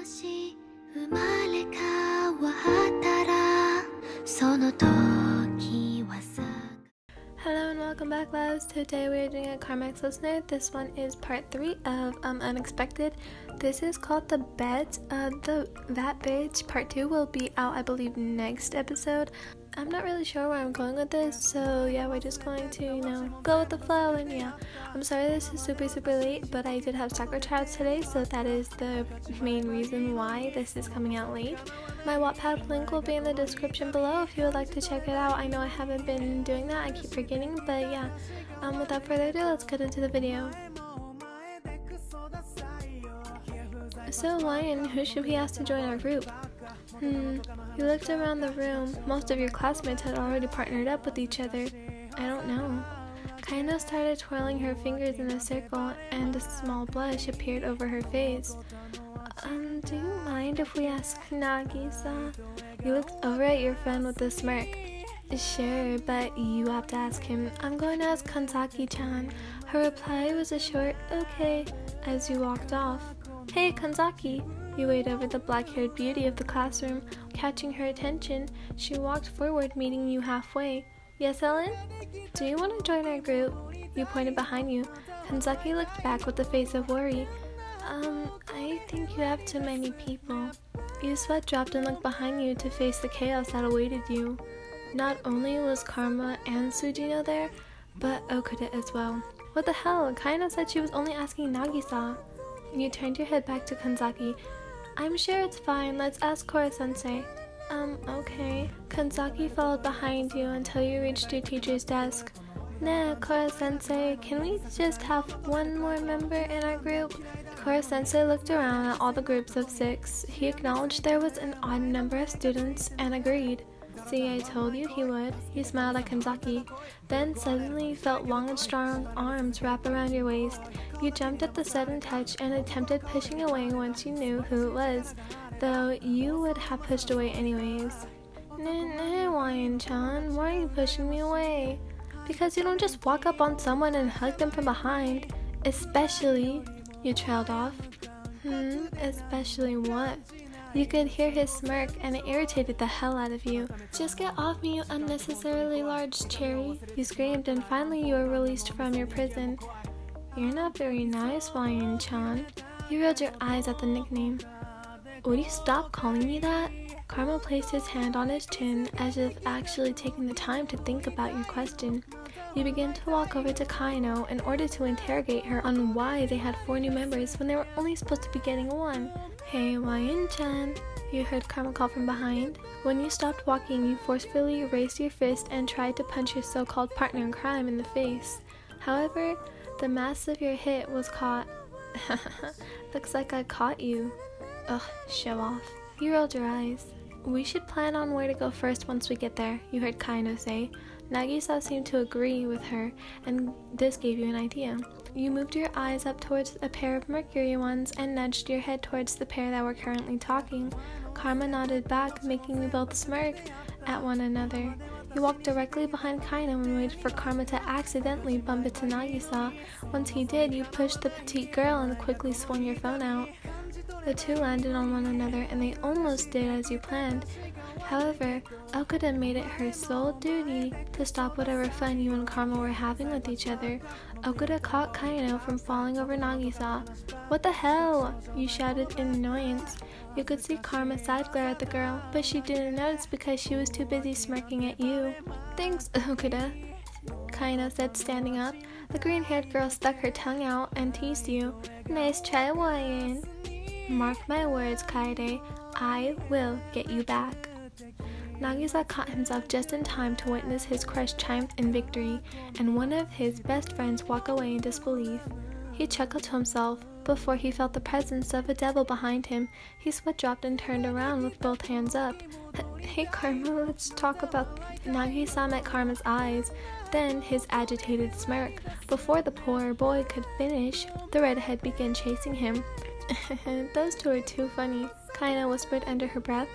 し生まれ変わったらその時はさ Hello and welcome back, loves. Today we are doing a Carmax listener. This one is part 3 of Unexpected. This is called The Bet. That Bitch part 2 will be out, I believe, next episode. I'm not really sure where I'm going with this, so yeah, we're just going to, go with the flow. And yeah, I'm sorry this is super late, but I did have soccer tryouts today, so that is the main reason why this is coming out late. My Wattpad link will be in the description below if you would like to check it out. I know I haven't been doing that, I keep forgetting, but yeah, without further ado, let's get into the video. So Lion, who should we ask to join our group? You looked around the room. Most of your classmates had already partnered up with each other. I don't know. Kaino started twirling her fingers in a circle, and a small blush appeared over her face. Do you mind if we ask Nagisa? You looked over at your friend with a smirk. Sure, but you have to ask him. I'm going to ask Kanzaki-chan. Her reply was a short, okay, as you walked off. Hey, Kanzaki! You waved over the black-haired beauty of the classroom. Catching her attention, she walked forward, meeting you halfway. Yes, Ellen? Do you want to join our group? You pointed behind you. Kanzaki looked back with a face of worry. I think you have too many people. Your sweat dropped and looked behind you to face the chaos that awaited you. Not only was Karma and Sujino there, but Okuda as well. What the hell? Kaino said she was only asking Nagisa. You turned your head back to Kanzaki. I'm sure it's fine. Let's ask Kora-sensei. Okay. Kanzaki followed behind you until you reached your teacher's desk. Nah, Kora-sensei, can we just have one more member in our group? Kora-sensei looked around at all the groups of 6. He acknowledged there was an odd number of students and agreed. See, I told you he would. He smiled at Kanzaki. Then suddenly you felt long and strong arms wrap around your waist. You jumped at the sudden touch and attempted pushing away once you knew who it was, though you would have pushed away anyways. Nah, Lion-chan, why are you pushing me away? Because you don't just walk up on someone and hug them from behind. Especially, you trailed off. Especially what? You could hear his smirk, and it irritated the hell out of you. Just get off me, you unnecessarily large cherry. You screamed, and finally you were released from your prison. You're not very nice, Lion-chan. You rolled your eyes at the nickname. Would you stop calling me that? Karma placed his hand on his chin, as if actually taking the time to think about your question. You began to walk over to Kaino in order to interrogate her on why they had 4 new members when they were only supposed to be getting 1. Hey, Lion-chan, you heard Karma call from behind. When you stopped walking, you forcefully raised your fist and tried to punch your so-called partner in crime in the face. However, the mass of your hit was caught. Looks like I caught you. Ugh, show off. You rolled your eyes. We should plan on where to go first once we get there, you heard Kaino say. Nagisa seemed to agree with her, and this gave you an idea. You moved your eyes up towards a pair of Mercury ones and nudged your head towards the pair that were currently talking. Karma nodded back, making you both smirk at one another. You walked directly behind Kaino and waited for Karma to accidentally bump into Nagisa. Once he did, you pushed the petite girl and quickly swung your phone out. The two landed on one another, and they almost did as you planned. However, Okuda made it her sole duty to stop whatever fun you and Karma were having with each other. Okuda caught Kaino from falling over Nagisa. What the hell? You shouted in annoyance. You could see Karma side glare at the girl, but she didn't notice because she was too busy smirking at you. Thanks, Okuda, Kaino said, standing up. The green-haired girl stuck her tongue out and teased you. Nice try, Lion. Mark my words, Kaede, I will get you back. Nagisa caught himself just in time to witness his crush triumph in victory, and one of his best friends walk away in disbelief. He chuckled to himself. Before he felt the presence of a devil behind him, his sweat dropped and turned around with both hands up. Hey Karma, let's talk about... Nagisa met Karma's eyes, then his agitated smirk. Before the poor boy could finish, the redhead began chasing him. Those two are too funny, Kaino whispered under her breath.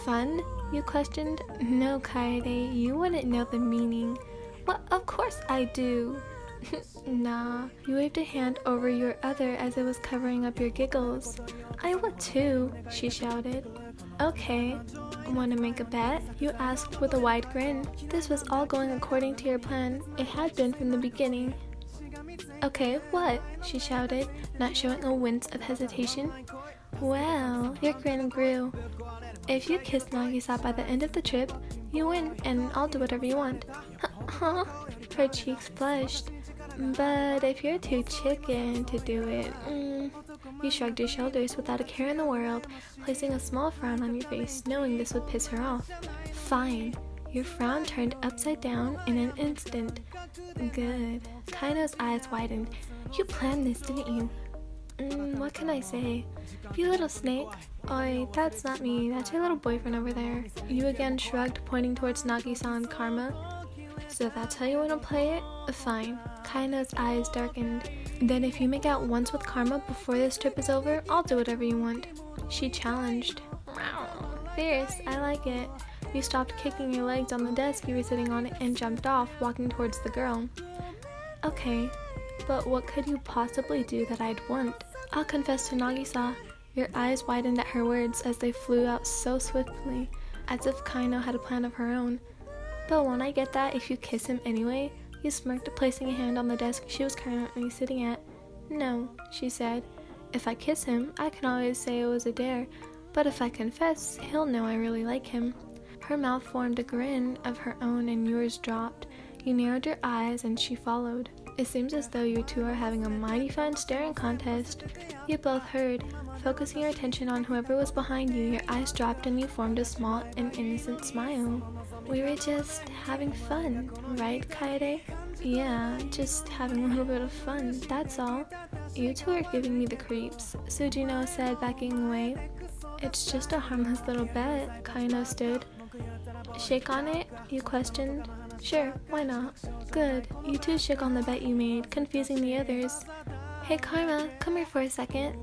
Fun? You questioned. No, Kaede, you wouldn't know the meaning. Well, of course I do. Nah, you waved a hand over your other as it was covering up your giggles. I would too, she shouted. Okay, wanna make a bet? You asked with a wide grin. This was all going according to your plan. It had been from the beginning. Okay, what? She shouted, not showing a wince of hesitation. Well, your grin grew. If you kiss Nagisa by the end of the trip, you win, and I'll do whatever you want. Her cheeks flushed. But if you're too chicken to do it, You shrugged your shoulders without a care in the world, placing a small frown on your face, knowing this would piss her off. Fine. Your frown turned upside down in an instant. Good. Kaino's eyes widened. You planned this, didn't you? What can I say? You little snake. Oi, that's not me. That's your little boyfriend over there. You again shrugged, pointing towards Nagisa and Karma. So that's how you want to play it? Fine. Kaino's eyes darkened. Then if you make out once with Karma before this trip is over, I'll do whatever you want. She challenged. Fierce, I like it. You stopped kicking your legs on the desk you were sitting on and jumped off, walking towards the girl. Okay, but what could you possibly do that I'd want? I'll confess to Nagisa. Your eyes widened at her words as they flew out so swiftly, as if Kaino had a plan of her own. But won't I get that if you kiss him anyway? You smirked, placing a hand on the desk she was currently sitting at. No, she said. If I kiss him, I can always say it was a dare, but if I confess, he'll know I really like him. Her mouth formed a grin of her own and yours dropped. You narrowed your eyes and she followed. It seems as though you two are having a mighty fun staring contest. You both heard. Focusing your attention on whoever was behind you, your eyes dropped and you formed a small and innocent smile. We were just having fun, right, Kaede? Yeah, just having a little bit of fun, that's all. You two are giving me the creeps, Sujino said, backing away. It's just a harmless little bet, Kaino stood. Shake on it? You questioned. Sure, why not? Good, you two shook on the bet you made, confusing the others. Hey Karma, come here for a second.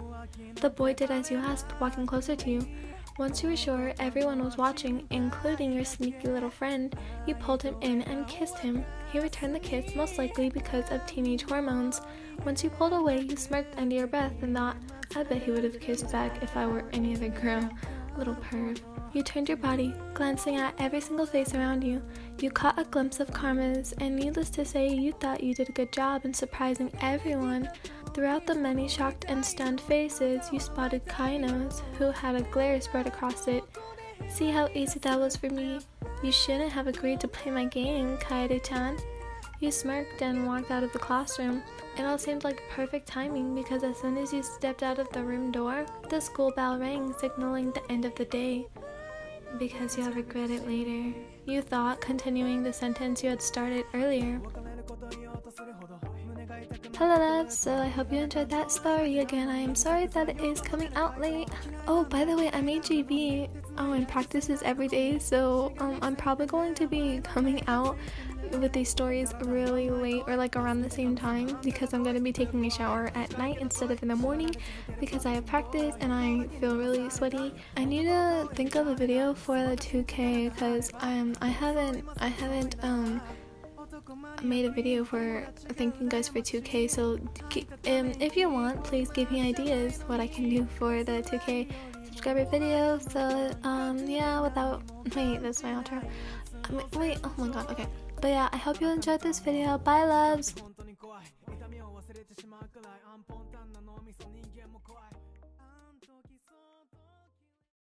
The boy did as you asked, walking closer to you. Once you were sure everyone was watching, including your sneaky little friend, you pulled him in and kissed him. He returned the kiss, most likely because of teenage hormones. Once you pulled away, you smirked under your breath and thought, I bet he would have kissed back if I were any other girl. Little perv. You turned your body, glancing at every single face around you. You caught a glimpse of Karma's, and needless to say, you thought you did a good job in surprising everyone. Throughout the many shocked and stunned faces, you spotted Kaino's, who had a glare spread across it. See how easy that was for me? You shouldn't have agreed to play my game, Kaede-chan. You smirked and walked out of the classroom. It all seemed like perfect timing because as soon as you stepped out of the room door, the school bell rang, signaling the end of the day. Because you'll regret it later, you thought, continuing the sentence you had started earlier. Hello loves, so I hope you enjoyed that story. Again, I am sorry that it is coming out late. Oh, by the way, I made GB and practices every day, so I'm probably going to be coming out with these stories really late or like around the same time because I'm going to be taking a shower at night instead of in the morning because I have practice and I feel really sweaty. I need to think of a video for the 2K because I haven't made a video for thanking you guys for 2K, so if you want, please give me ideas what I can do for the 2K subscriber video. So yeah, wait, that's my outro. Wait, oh my god, okay. But yeah, I hope you enjoyed this video. Bye loves!